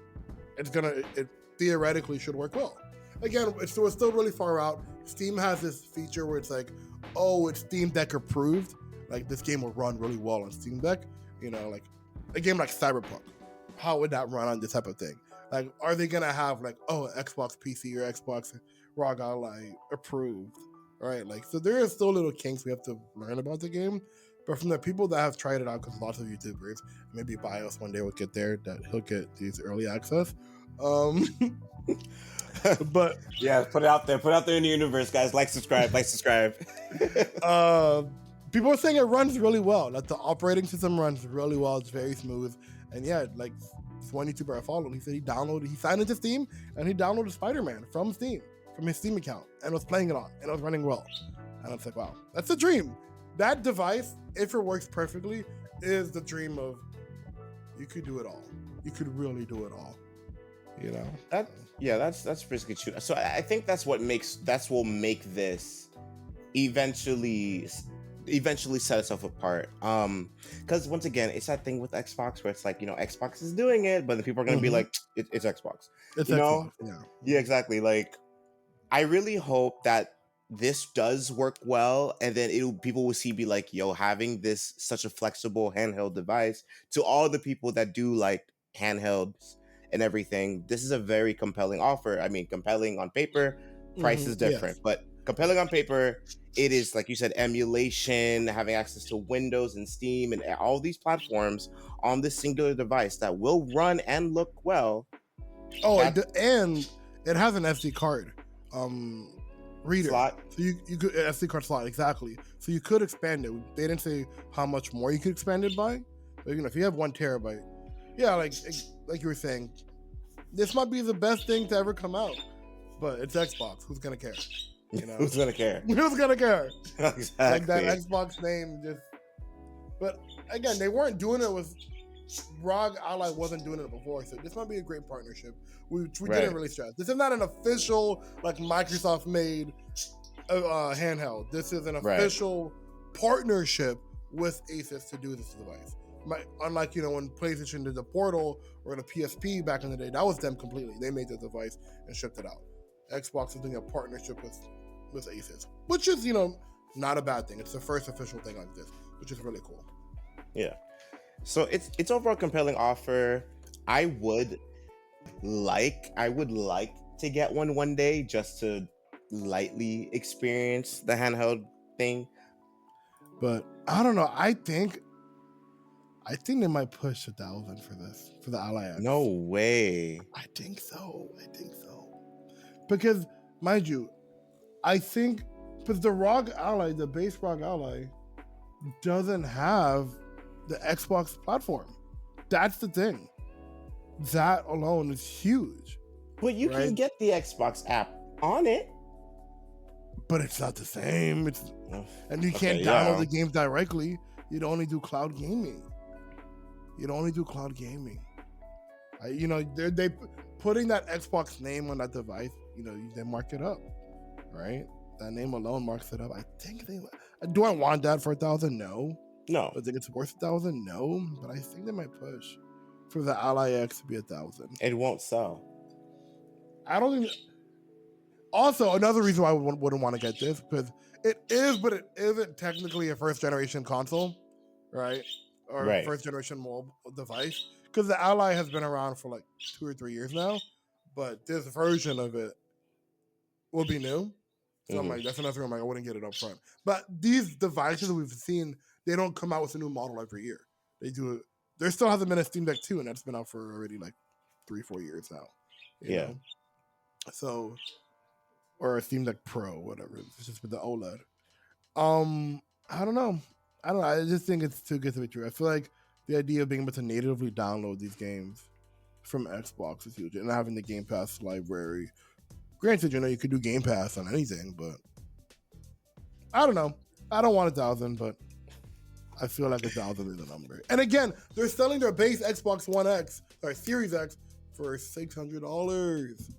it theoretically should work well. Again, it's still really far out. Steam has this feature where it's like, oh, it's Steam Deck approved. Like, this game will run really well on Steam Deck. You know, like a game like Cyberpunk, how would that run on this type of thing? Like, are they gonna have like, oh, Xbox PC or Xbox ROG Ally approved? Right, like, so there is still little kinks we have to learn about the game, but from the people that have tried it out, because lots of YouTubers, maybe Bios one day will get there, that he'll get these early access. But yeah, put it out there in the universe, guys. Like, subscribe. People are saying it runs really well. Like, the operating system runs really well. It's very smooth, and yeah, like this one YouTuber I followed, he said he signed into Steam and he downloaded Spider-Man from Steam, from his Steam account, and was playing it on, and it was running well. And it's like, wow, that's a dream. That device, if it works perfectly, is the dream of, you could do it all. You could really do it all. You know? That's basically true. So I think that's what will make this eventually set itself apart. Because once again, it's that thing with Xbox where it's like, you know, Xbox is doing it, but then people are gonna be like, it's Xbox. It's Xbox, yeah. Yeah, exactly. Like, I really hope that this does work well, and then people will be like, yo, having such a flexible handheld device, to all the people that do like handhelds and everything, this is a very compelling offer. I mean, compelling on paper, price is different, Yes. but compelling on paper, it is, like you said, emulation, having access to Windows and Steam and all these platforms on this singular device that will run and look well. Oh, and it has an SD card reader slot. So you could SD card slot, exactly. So you could expand it. They didn't say how much more you could expand it by, but if you have 1 terabyte, yeah, like you were saying, this might be the best thing to ever come out. But it's Xbox. Who's gonna care? Who's gonna care? Who's gonna care? Exactly. Like that Xbox name just. But again, they weren't doing it with ROG Ally wasn't doing it before, so this might be a great partnership. We didn't really stress. This is not an official like Microsoft made handheld. This is an official partnership with Asus to do this device. Unlike when PlayStation did the Portal or the PSP back in the day, that was them completely. They made the device and shipped it out. Xbox is doing a partnership with Asus, which is not a bad thing. It's the first official thing like this, which is really cool. Yeah. So it's overall compelling offer. I would like to get one day just to lightly experience the handheld thing. But I don't know. I think they might push 1,000 for this, for the Ally X. No way. I think so. Because, mind you, I think because the ROG Ally, the base ROG Ally, doesn't have the Xbox platform. That's the thing. That alone is huge. But you can get the Xbox app on it. But it's not the same. And you can't download the games directly. You'd only do cloud gaming. They putting that Xbox name on that device, they mark it up, right? That name alone marks it up. I think do I want that for 1,000? No. I think it's worth 1,000? No. But I think they might push for the Ally X to be 1,000. It won't sell. I don't think. Also, another reason why I wouldn't want to get this, because it is, but it isn't technically a first generation console, right? Or first generation mobile device, because the Ally has been around for like 2 or 3 years now, but this version of it will be new. So I'm like, that's another reason I wouldn't get it up front. But these devices we've seen, they don't come out with a new model every year. They do it. There still hasn't been a Steam Deck 2, and that's been out for already like 3-4 years now. You know? So, or a Steam Deck Pro, whatever. It's just with the OLED. I don't know. I just think it's too good to be true. I feel like the idea of being able to natively download these games from Xbox is huge, and having the Game Pass library. Granted, you could do Game Pass on anything, but I don't know. I don't want 1,000, but I feel like 1,000 is a number. And again, they're selling their base Xbox One X or Series X for $600.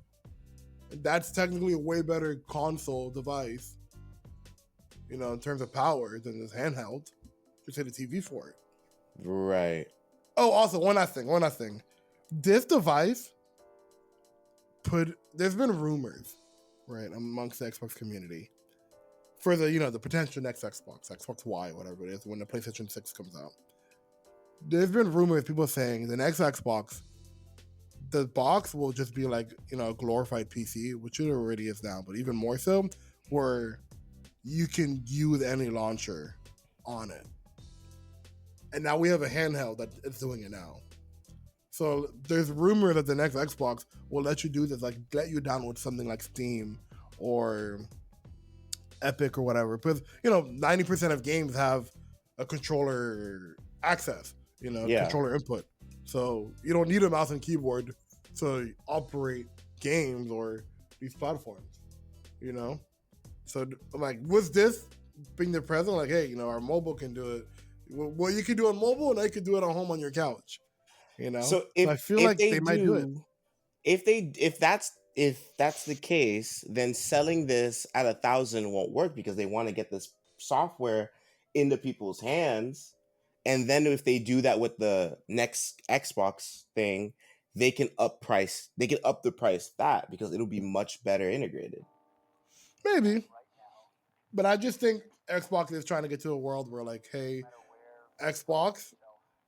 And that's technically a way better console device, in terms of power than this handheld. Just hit a TV for it. Right. Oh, also, one last thing. This device there's been rumors, right, amongst the Xbox community for the, the potential next Xbox Y, whatever it is, when the PlayStation 6 comes out. There's been rumors, people saying the next Xbox, the box will just be like, a glorified PC, which it already is now, but even more so, where you can use any launcher on it. And now we have a handheld that is doing it now. So there's rumor that the next Xbox will let you do this, like let you download something like Steam or Epic or whatever. Because 90% of games have a controller access, controller input. So you don't need a mouse and keyboard to operate games or these platforms, So like, with this being the present, like, hey, our mobile can do it. Well, you can do it on mobile, and I could do it at home on your couch. So I feel like they might do it. If that's the case, then selling this at 1,000 won't work, because they want to get this software into people's hands. And then if they do that with the next Xbox thing, they can up the price that, because it'll be much better integrated. Maybe. But I just think Xbox is trying to get to a world where, like, hey, Xbox,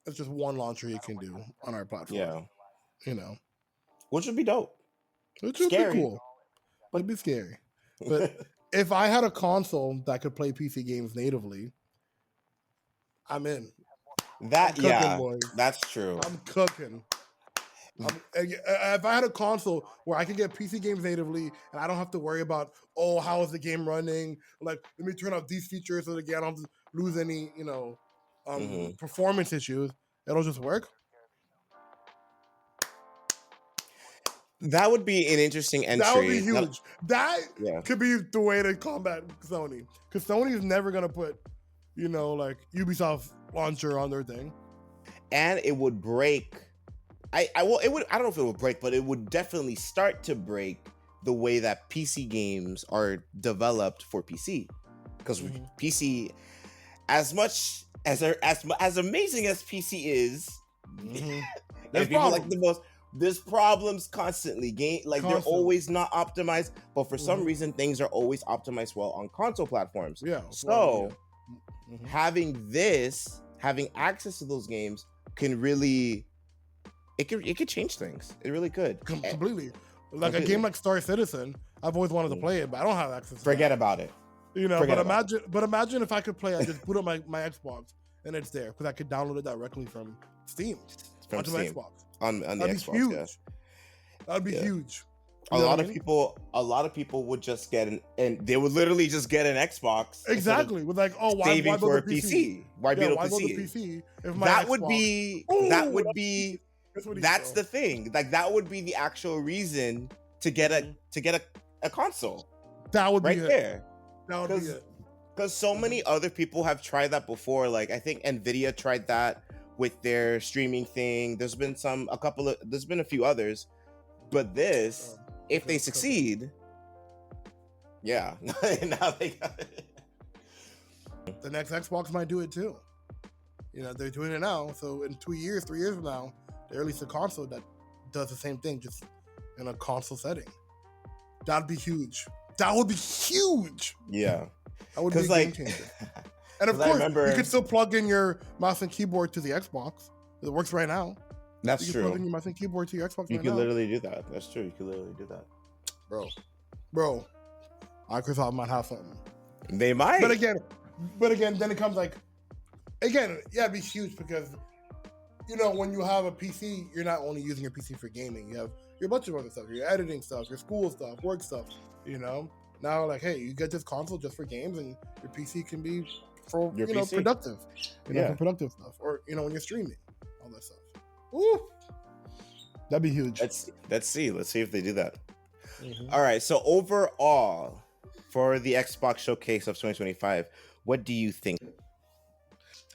it's just one launcher you can do on our platform. Yeah. which would be dope. Which would be cool. It'd be scary. But if I had a console that could play PC games natively, I'm in. That I'm cooking, boys. that's true. I'm cooking. If I had a console where I can get PC games natively and I don't have to worry about, oh, how is the game running? Like, let me turn off these features so that again I don't lose any, performance issues. It'll just work. That would be an interesting entry. That would be huge. That could be the way to combat Sony, because Sony is never gonna put, like Ubisoft launcher on their thing, and it would break. I don't know if it would break, but it would definitely start to break the way that PC games are developed for PC, because PC, as much as amazing as PC is, and people like the most. There's problems constantly. They're always not optimized, but for some reason things are always optimized well on console platforms. Yeah. So having access to those games can really, it could change things. It really could. Completely. Like a game like Star Citizen, I've always wanted to play it, but I don't have access to Forget about it. But imagine if I could play, I just boot up my Xbox and it's there, because I could download it directly from Steam onto my Xbox. On the Xbox, huge. Yeah. That'd be huge. A lot of people would just get and they would literally just get an Xbox. Exactly. With like, oh, why build a PC? Why build a PC? If that would be that's the thing. Like, that would be the actual reason to get a console. That would be right there. That would be it. Because so many other people have tried that before. Like, I think Nvidia tried that with their streaming thing. There's been a few others, but this, if they succeed, now they got it. The next Xbox might do it too. They're doing it now. So in 2 years, 3 years from now, they release a console that does the same thing, just in a console setting. That'd be huge. That would be huge. Yeah. That would be a game changer. And of course, you could still plug in your mouse and keyboard to the Xbox. It works right now. That's true. You can plug in your mouse and keyboard to your Xbox You can literally do that. That's true. You can literally do that. Bro. Microsoft might have something. They might. But again, then it comes like, it'd be huge, because, when you have a PC, you're not only using your PC for gaming. You have your bunch of other stuff, your editing stuff, your school stuff, work stuff, Now, like, hey, you get this console just for games, and your PC can be for productive, for productive stuff, or when you're streaming, all that stuff. Ooh, that'd be huge. Let's see if they do that. All right, so overall, for the Xbox Showcase of 2025, what do you think?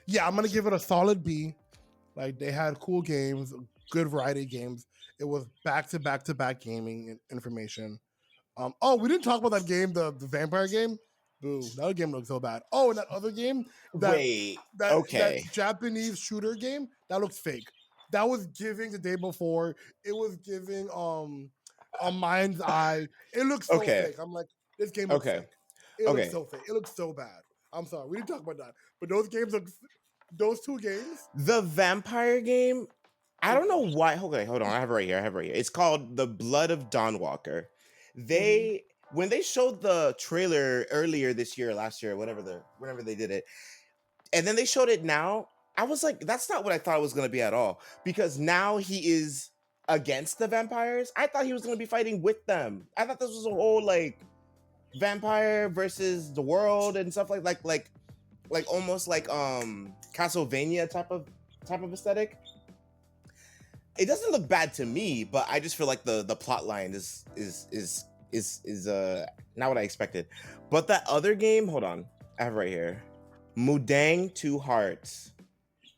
Yeah, I'm gonna give it a solid B. Like, they had cool games, good variety of games. It was back to back gaming information. We didn't talk about that game, the vampire game. Boo, that game looked so bad. Oh, and that other game, that Japanese shooter game, that looks fake. That was giving the day before. It was giving a Mind's Eye. It looks so fake. I'm like, this game looks fake. It looks so fake. It looks so bad. I'm sorry, we didn't talk about that. But those two games. The vampire game, I don't know why. Okay, hold on. I have it right here. It's called The Blood of Dawnwalker. When they showed the trailer earlier this year, last year, whenever they did it, and then they showed it now, I was like, that's not what I thought it was going to be at all. Because now he is against the vampires. I thought he was going to be fighting with them. I thought this was a whole like vampire versus the world and stuff like almost like Castlevania type of aesthetic. It doesn't look bad to me, but I just feel like the plot line is not what I expected. But that other game, hold on, I have it right here. Mudang Two Hearts.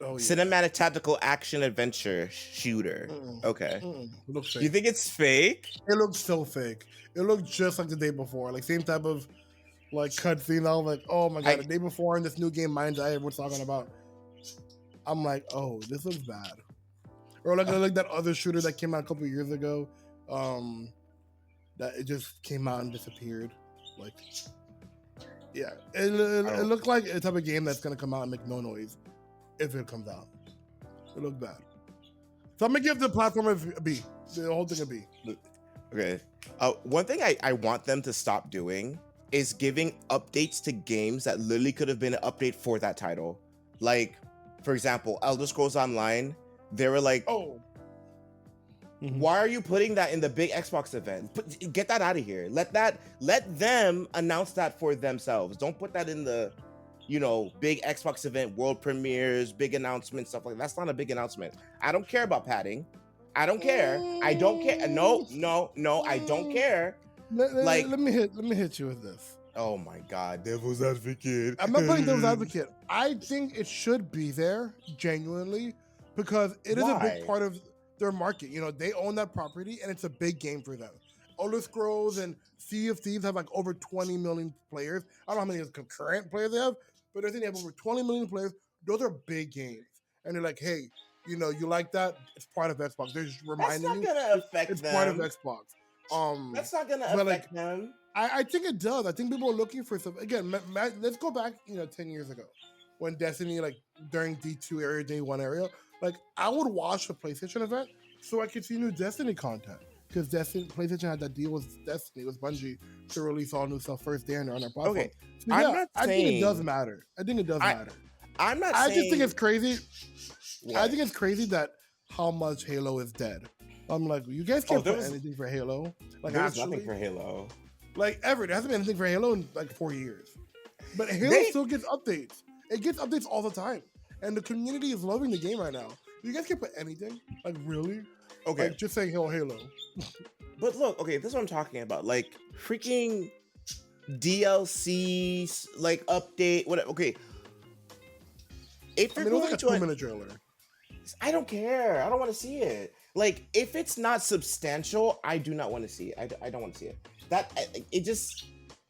Oh, yeah. Cinematic tactical action adventure shooter. Okay. Looks fake. You think it's fake? It looks so fake. It looked just like the day before. Like, same type of like cutscene. I was like, oh my god, the day before in this new game, Mind's Eye, everyone's talking about. I'm like, oh, this looks bad. Or like that other shooter that came out a couple years ago, that it just came out and disappeared. Like, yeah, it looked like a type of game that's gonna come out and make no noise if it comes out. It looked bad. So I'm gonna give the platform a B. The whole thing a B. Okay. One thing I want them to stop doing is giving updates to games that literally could have been an update for that title. Like, for example, Elder Scrolls Online, they were like, why are you putting that in the big Xbox event? Get that out of here. Let them announce that for themselves. Don't put that in the, big Xbox event, world premieres, big announcements, stuff like that. That's not a big announcement. I don't care about padding. I don't care. I don't care. No, I don't care. Let me hit you with this. Oh my God, devil's advocate. I'm not playing devil's advocate. I think it should be there, genuinely, because it is a big part of their market. They own that property, and it's a big game for them. Elder Scrolls and Sea of Thieves have like over 20 million players. I don't know how many concurrent players they have, but I think they have over 20 million players. Those are big games, and they're like, hey, you like that? It's part of Xbox. They're just reminding you. That's not gonna affect it's them. Part of Xbox. That's not gonna affect them. I think it does. I think people are looking for some. Again, let's go back, 10 years ago, when Destiny, like during D2 area, D1 area, like I would watch the PlayStation event so I could see new Destiny content, because PlayStation had that deal with Destiny, with Bungie, to release all new stuff first day on their platform. Okay, so, I think it does matter. I'm not. I just think it's crazy. What? I think it's crazy that how much Halo is dead. I'm like, you guys can't put anything for Halo. Like, there's nothing for Halo. Like, ever. There hasn't been anything for Halo in like 4 years. But Halo still gets updates. It gets updates all the time. And the community is loving the game right now. You guys can't put anything? Like, really? Okay. Like, just saying Halo. But look, okay, this is what I'm talking about. Like, freaking DLCs, like, update, whatever. Okay. If you're going like a 2-minute trailer. I don't care. I don't want to see it. Like, if it's not substantial, I do not want to see it. I don't want to see it.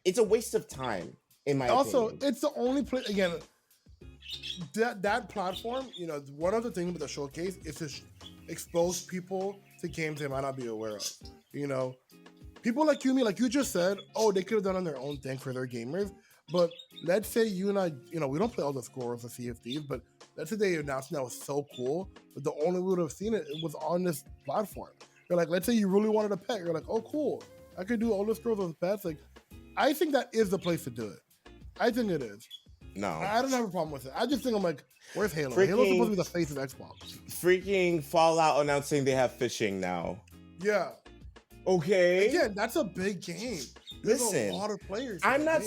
It's a waste of time, in my opinion. Also, it's the only place, again, that platform, one of the things with the showcase is to expose people to games they might not be aware of. People like you, like you just said, they could have done on their own thing for their gamers. But let's say you and I, we don't play all the scores of Sea of Thieves, but let's say they announced that was so cool, but the only way we would have seen it was on this platform. You're like, let's say you really wanted a pet. You're like, oh, cool. I could do all the scores with pets. Like, I think that is the place to do it. I think it is. No. I don't have a problem with it. I just think I'm like, where's Halo? Halo's supposed to be the face of Xbox. Freaking Fallout announcing they have fishing now. Yeah. Okay. Again, that's a big game. There's a lot of players. I'm not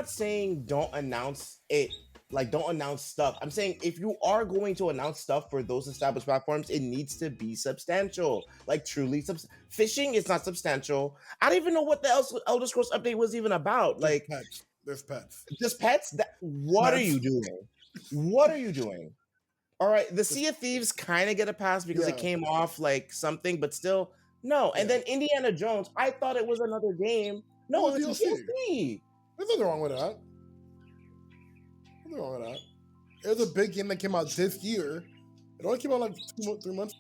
saying don't announce it. Like, don't announce stuff. I'm saying if you are going to announce stuff for those established platforms, it needs to be substantial. Like, truly fishing is not substantial. I don't even know what the Elder Scrolls update was even about. Like, there's pets. Just pets? What are you doing? What are you doing? All right, the Sea of Thieves kind of get a pass because it came off like something, but still, no. And then Indiana Jones, I thought it was another game. No, it's a DLC. There's nothing wrong with that. Nothing wrong with that. It was a big game that came out this year. It only came out like 3 months.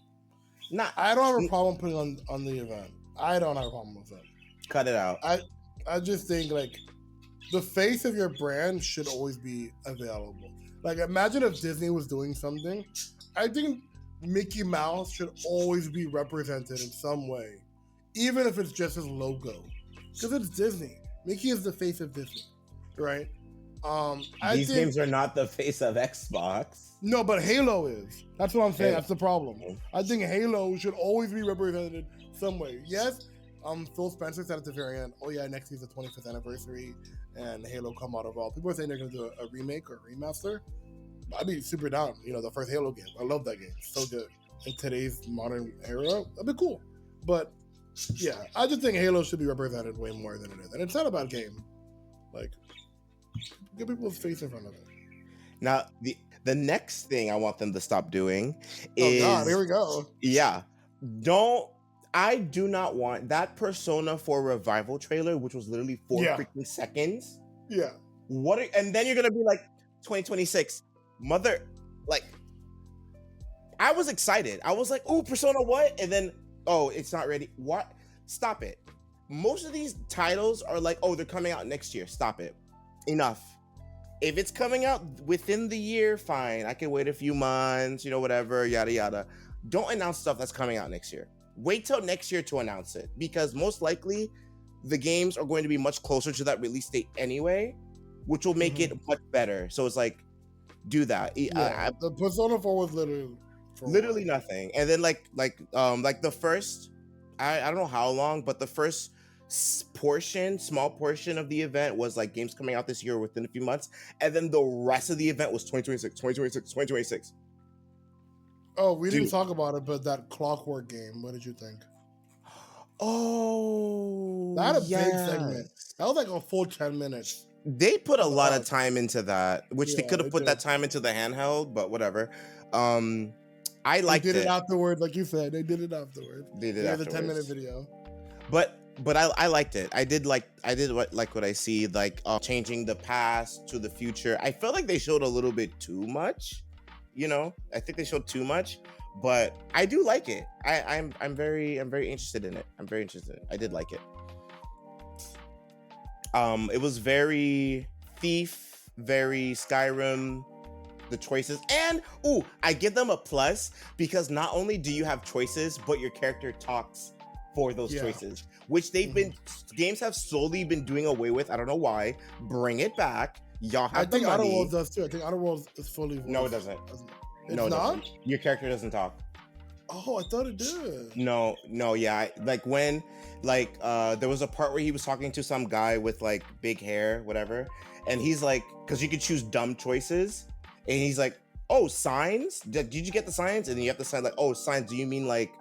I don't have a problem putting on the event. I don't have a problem with that. Cut it out. I just think, like, the face of your brand should always be available. Like, imagine if Disney was doing something. I think Mickey Mouse should always be represented in some way, even if it's just his logo, because it's Disney. Mickey is the face of Disney, right? These games are not the face of Xbox. No, but Halo is. That's what I'm saying. That's the problem. I think Halo should always be represented some way. Yes, Phil Spencer said at the very end, oh yeah, next year's the 25th anniversary, and Halo come out of all. People are saying they're going to do a remake or a remaster. I'd be super down. The first Halo game. I love that game. It's so good. In today's modern era, that'd be cool. But yeah, I just think Halo should be represented way more than it is. And it's not about game. Like, get people's face in front of it. Now, the next thing I want them to stop doing is... Oh God, here we go. Yeah. I do not want that Persona 4 Revival trailer, which was literally 4 freaking seconds. Yeah. And then you're going to be like, 2026. Like, I was excited. I was like, ooh, Persona what? And then, oh, it's not ready. What? Stop it. Most of these titles are like, oh, they're coming out next year. Stop it. Enough. If it's coming out within the year, fine. I can wait a few months, whatever, yada, yada. don't announce stuff that's coming out next year. Wait till next year to announce it, because most likely the games are going to be much closer to that release date anyway, which will make it much better. So it's like, do that. Yeah, the Persona 4 was literally nothing. And then like the first, I don't know how long, but the first small portion of the event was like games coming out this year within a few months, and then the rest of the event was 2026. Oh, we didn't talk about it, but that Clockwork game, what did you think? Oh, that had a big segment. That was like a full 10 minutes. They put a lot of time into that, which they could have put that time into the handheld, but whatever. I liked it. They did it afterward, like you said. They did it afterward. They did afterwards. The 10-minute video. But I liked it. I did like what I see, like changing the past to the future. I felt like they showed a little bit too much. I think they showed too much, but I do like it. I'm very interested in it. I did like it. It was very Thief, very Skyrim, the choices. And I give them a plus, because not only do you have choices, but your character talks for those choices, which games have slowly been doing away with. I don't know why. Bring it back. Y'all have the money. I think Outer Worlds does too. I think Outer Worlds is fully voiced. No, it doesn't. It's not? Your character doesn't talk. Oh, I thought it did. No, yeah. Like when, there was a part where he was talking to some guy with like big hair, whatever, and he's like, because you could choose dumb choices, and he's like, "Oh, signs? Did you get the signs?" And then you have to sign like, "Oh, signs? Do you mean like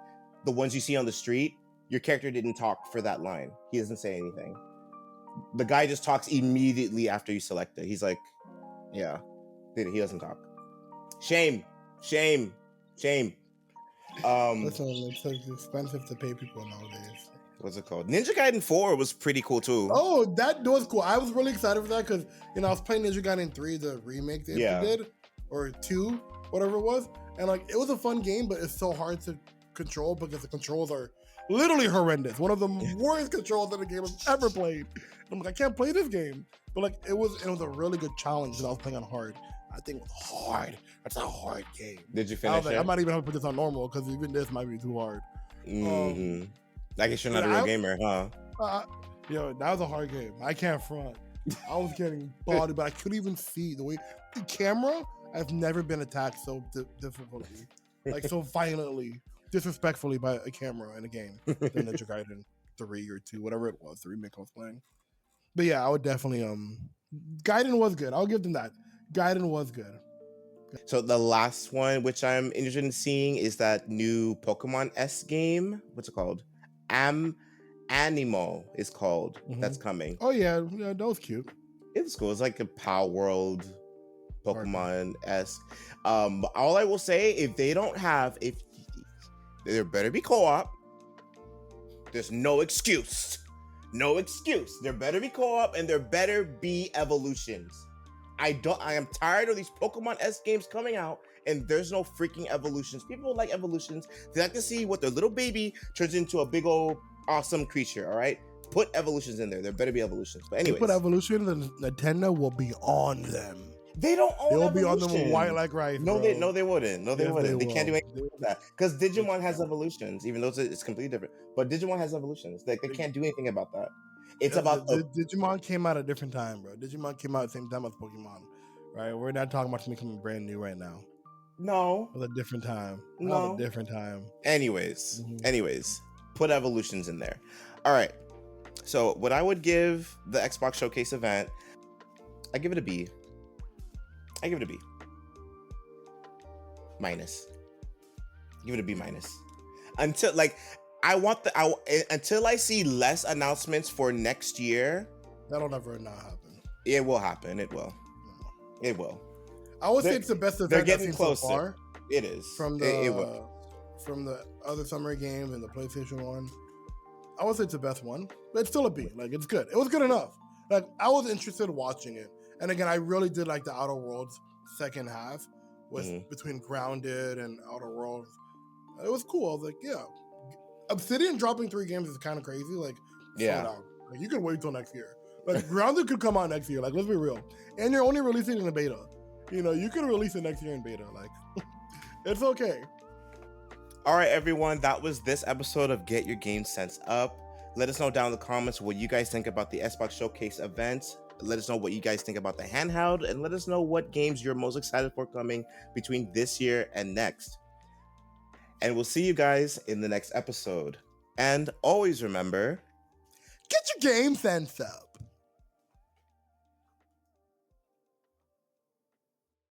the ones you see on the street?" Your character didn't talk for that line. He doesn't say anything. The guy just talks immediately after you select it. He's like, "Yeah," he doesn't talk. Shame. Listen, it's expensive to pay people nowadays. What's it called? Ninja Gaiden 4 was pretty cool too. Oh, that was cool. I was really excited for that because I was playing Ninja Gaiden 3, the remake they did, or 2, whatever it was, and like it was a fun game, but it's so hard to control because the controls are literally horrendous. One of the worst controls that a game I've ever played. I'm like, I can't play this game, but like it was a really good challenge that I was playing on hard. I think it was hard. That's a hard game. Did you finish it? I might even have to put this on normal because even this might be too hard. I guess you're not a real gamer, huh? That was a hard game. I can't front. I was getting body, but I couldn't even see the way the camera. I've never been attacked so difficultly, like so violently, disrespectfully by a camera in a game than Ninja Gaiden 3 or 2, whatever it was, the remake I was playing. But yeah, I would definitely Gaiden was good. I'll give them that. Gaiden was good. So the last one, which I'm interested in seeing, is that new Pokemon S game. What's it called? Animo is called. That's coming. Oh yeah, that was cute. It's cool. It's like a Power World Pokemon esque. All I will say, if there better be co-op. There's no excuse. There better be co-op, and there better be evolutions. I am tired of these Pokemon-esque games coming out and there's no freaking evolutions. People like evolutions. They like to see what their little baby turns into a big old awesome creature, all right? Put evolutions in there. There better be evolutions. But anyways. Put evolutions and Nintendo will be on them. They don't own They'll be on them with white like rice. No, they wouldn't. They can't do anything with that. Because Digimon has evolutions, even though it's completely different. But Digimon has evolutions. They can't do anything about that. It's about Digimon came out at a different time, bro. Digimon came out at the same time as Pokemon, right? We're not talking about something coming brand new right now. No, it was a different time. Anyways, put evolutions in there. All right. So what I would give the Xbox Showcase event, I give it a B. Minus. Give it a B minus. Until until I see less announcements for next year. That'll never not happen. It will happen. It will. No. It will. I would say it's the best event they're getting closer. So far. It is. From the other summer games and the PlayStation one. I would say it's the best one. But it's still a B. Like, it's good. It was good enough. Like, I was interested in watching it. And again, I really did like the Outer Worlds second half with between Grounded and Outer Worlds. It was cool. I was like, yeah. Obsidian dropping 3 games is kind of crazy. Like, slow down. Like, you could wait till next year. Like, Grounded could come out next year. Like, let's be real. And you're only releasing it in a beta. You know, you could release it next year in beta. Like, it's okay. All right, everyone, that was this episode of Get Your Game Sense Up. Let us know down in the comments what you guys think about the Xbox Showcase event. Let us know what you guys think about the handheld, and let us know what games you're most excited for coming between this year and next. And we'll see you guys in the next episode. And always remember, get your game sense up.